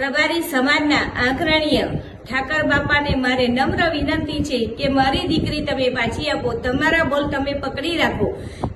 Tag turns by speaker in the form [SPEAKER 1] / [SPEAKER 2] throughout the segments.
[SPEAKER 1] રબારી સમાજના આગ્રણીય ઠાકર બાપાને મારે નમ્ર વિનંતી છે કે મારી દીકરી તમે પાછી આપો, તમારા બોલ તમે પકડી રાખો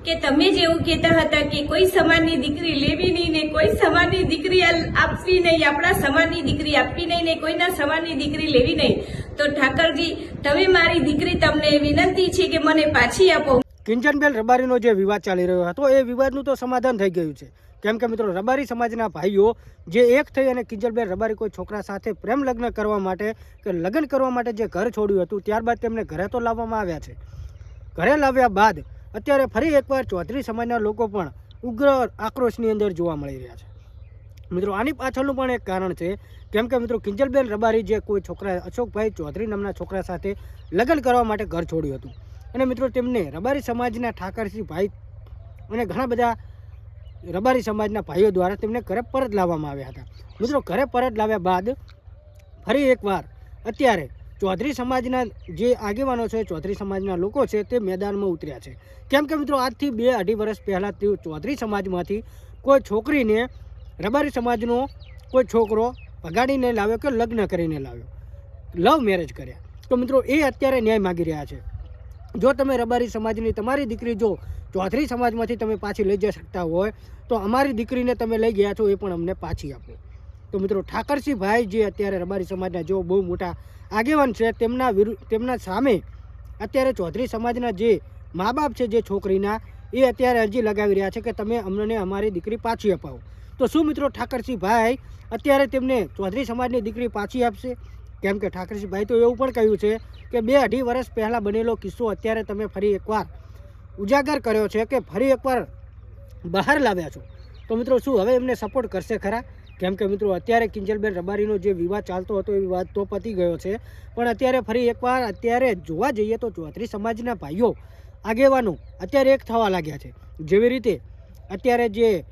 [SPEAKER 1] કે તમે જેવું કહેતા હતા કે કોઈ સમાજની દીકરી લેવી નહીં ને કોઈ સમાજની દીકરી આપવી નહીં, આપણા સમાજની દીકરી આપવી નહીં ને કોઈના સમાજની દીકરી લેવી નહીં, તો ઠાકરજી તમે મારી દીકરી તમને વિનંતી છે કે મને પાછી આપો।
[SPEAKER 2] કિંજનબેન રબારીનો જે વિવાદ ચાલી રહ્યો હતો એ વિવાદનું તો સમાધાન થઈ ગયું છે, કેમ કે મિત્રો રબારી સમાજના ભાઈઓ જે એક થઈ અને કિંજલબેન રબારી કોઈ છોકરા સાથે પ્રેમ લગ્ન કરવા માટે કે લગ્ન કરવા માટે જે ઘર છોડ્યું હતું ત્યારબાદ તેમને ઘરે તો લાવવામાં આવ્યા છે। ઘરે લાવ્યા બાદ અત્યારે ફરી એકવાર ચૌધરી સમાજના લોકો પણ ઉગ્ર આક્રોશની અંદર જોવા મળી રહ્યા છે। મિત્રો આની પાછળનું પણ એક કારણ છે, કેમ કે મિત્રો કિંજલબેન રબારી જે કોઈ છોકરા અશોકભાઈ ચૌધરી નામના છોકરા સાથે લગ્ન કરવા માટે ઘર છોડ્યું હતું અને મિત્રો તેમને રબારી સમાજના ઠાકરસિંહ ભાઈ અને ઘણા બધા રબારી સમાજના ભાઈઓ દ્વારા તેમને ઘરે પરત લાવવામાં આવ્યા હતા। મિત્રો ઘરે પરત લાવ્યા બાદ ફરી એકવાર અત્યારે ચૌધરી સમાજના જે આગેવાનો છે, ચૌધરી સમાજના લોકો છે તે મેદાનમાં ઉતર્યા છે, કેમ કે મિત્રો આજથી 2-2.5 વર્ષ પહેલાં તે ચૌધરી સમાજમાંથી કોઈ છોકરીને રબારી સમાજનો કોઈ છોકરો ભગાડીને લાવ્યો કે લગ્ન કરીને લાવ્યો, લવ મેરેજ કર્યા, તો મિત્રો એ અત્યારે ન્યાય માગી રહ્યા છે। જો તમે રબારી સમાજની તમારી દીકરી જો ચૌધરી સમાજમાંથી તમે પાછી લઈ જઈ શકતા હોય તો અમારી દીકરીને તમે લઈ ગયા છો એ પણ અમને પાછી આપો। તો મિત્રો ઠાકરસિંહ ભાઈ જે અત્યારે રબારી સમાજના જેઓ બહુ મોટા આગેવાન છે તેમના સામે અત્યારે ચૌધરી સમાજના જે મા બાપ છે જે છોકરીના એ અત્યારે અરજી લગાવી રહ્યા છે કે તમે અમને અમારી દીકરી પાછી અપાવો। તો શું મિત્રો ઠાકરસિંહ ભાઈ અત્યારે તેમને ચૌધરી સમાજની દીકરી પાછી આપશે? કેમ કે ઠાકરસિંહ ભાઈ તો એવું પણ કહ્યું છે કે 2-2.5 વર્ષ પહેલાં બનેલો કિસ્સો અત્યારે તમે ફરી એકવાર ઉજાગર કર્યો છે કે ફરી એકવાર બહાર લાવ્યા છો, તો મિત્રો શું હવે એમને સપોર્ટ કરશે ખરા? કેમ કે મિત્રો અત્યારે કિંજલબેન રબારીનો જે વિવાદ ચાલતો હતો એ વિવાદ તો પતી ગયો છે, પણ અત્યારે ફરી એકવાર અત્યારે જોવા જઈએ તો ચૌધરી સમાજના ભાઈઓ આગેવાનો અત્યારે એક થવા લાગ્યા છે। જેવી રીતે અત્યારે જે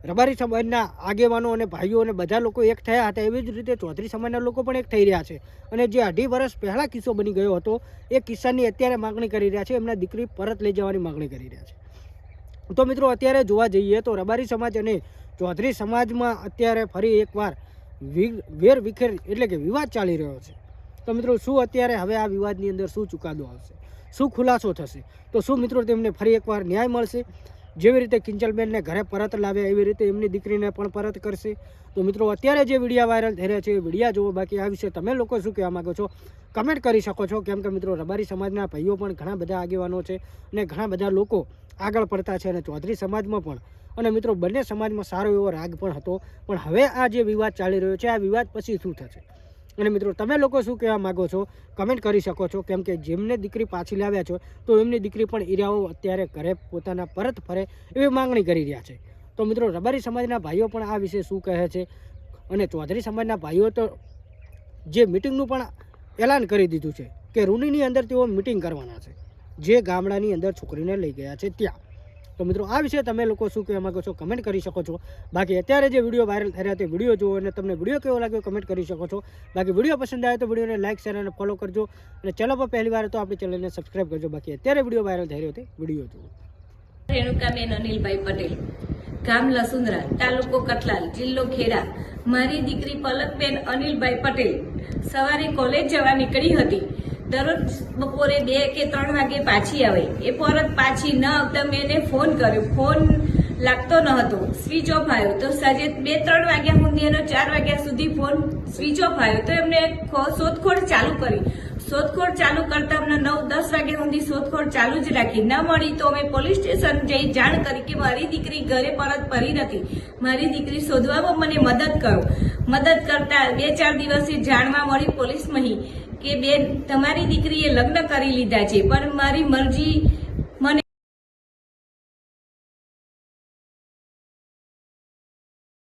[SPEAKER 2] રબારી સમાજના આગેવાનો અને ભાઈઓ અને બધા લોકો એક થયા હતા એવી જ રીતે ચૌધરી સમાજના લોકો પણ એક થઈ રહ્યા છે અને જે 2.5 વર્ષ પહેલાં કિસ્સો બની ગયો હતો એ કિસ્સાની અત્યારે માગણી કરી રહ્યા છે, એમના દીકરી પરત લઈ જવાની માગણી કરી રહ્યા છે। તો મિત્રો અત્યારે જોવા જઈએ તો રબારી સમાજ અને ચૌધરી સમાજમાં અત્યારે ફરી એકવાર વેર વિખેર એટલે કે વિવાદ ચાલી રહ્યો છે। તો મિત્રો શું અત્યારે હવે આ વિવાદની અંદર શું ચુકાદો આવશે, શું ખુલાસો થશે, તો શું મિત્રો તેમને ફરી એકવાર ન્યાય મળશે? જેવી રીતે કિંજલબેનને ઘરે પરત લાવ્યા એવી રીતે એમની દીકરીને પણ પરત કરશે? તો મિત્રો અત્યારે જે વિડીયો વાયરલ થઈ રહ્યા છે એ વિડીયો જોવો, બાકી આ વિશે તમે લોકો શું કહેવા માગો છો કમેન્ટ કરી શકો છો, કેમ કે મિત્રો રબારી સમાજના ભાઈઓ પણ ઘણા બધા આગેવાનો છે અને ઘણા બધા લોકો આગળ પડતા છે અને ચૌધરી સમાજમાં પણ, અને મિત્રો બંને સમાજમાં સારો એવો રાગ પણ હતો, પણ હવે આ જે વિવાદ ચાલી રહ્યો છે આ વિવાદ પછી શું થશે? અને મિત્રો તમે લોકો શું કહેવા માગો છો કમેન્ટ કરી શકો છો, કેમ કે જેમને દીકરી પાછી લાવ્યા છો તો એમની દીકરી પણ ઈરાઓ અત્યારે ઘરે પોતાના પરત ફરે એવી માંગણી કરી રહ્યા છે। તો મિત્રો રબારી સમાજના ભાઈઓ પણ આ વિશે શું કહે છે, અને ચૌધરી સમાજના ભાઈઓ તો જે મિટિંગનું પણ એલાન કરી દીધું છે કે રૂનીની અંદર તેઓ મિટિંગ કરવાના છે, જે ગામડાની અંદર છોકરીને લઈ ગયા છે ત્યાં। તો મિત્રો આ વિશે તમે લોકો શું કહેવા માગો છો કમેન્ટ કરી શકો છો। બાકી અત્યારે જે વિડીયો વાયરલ થઈ રહ્યા તે વિડીયો જુઓ અને તમને વિડીયો કેવો લાગ્યો કમેન્ટ કરી શકો છો। બાકી વિડીયો પસંદ આવે તો વિડીયોને લાઇક શેર અને ફોલો કરજો, અને ચેનલ પર પહેલી વાર તો આપણી ચેનલને સબસ્ક્રાઈબ કરજો। બાકી અત્યારે વિડીયો વાયરલ થઈ રહ્યો તે વિડીયો જુઓ।
[SPEAKER 1] રેણુકાબેન અનિલભાઈ પટેલ, ગામ લસુંદરા, તાલુકો કઠલાલ, જિલ્લો ખેડા। મારી દીકરી પલકબેન અનિલભાઈ પટેલ સવારે કોલેજ જવા નીકળી હતી, દરરોજ બપોરે 2 કે 3 વાગે પાછી આવે, એ પરત પાછી ન આવતા મેં એને ફોન કર્યો, ફોન લાગતો ન હતો, સ્વિચ ઓફ આવ્યો, તો સાંજે 2-3 વાગ્યા સુધી એનો 4 વાગ્યા સુધી ફોન સ્વિચ ઓફ આવ્યો, તો એમને શોધખોળ ચાલુ કરી, શોધખોળ ચાલુ કરતા અમને 9-10 વાગ્યા સુધી શોધખોળ ચાલુ જ રાખી, ન મળી તો અમે પોલીસ સ્ટેશન જઈ જાણ કરી કે મારી દીકરી ઘરે પરત ફરી નથી, મારી દીકરી શોધવામાં મને મદદ કરો। મદદ કરતા 2-4 દિવસે જાણવા મળી પોલીસમાં કે બેન તમારી દીકરીએ લગ્ન કરી લીધા છે, પણ મારી મરજી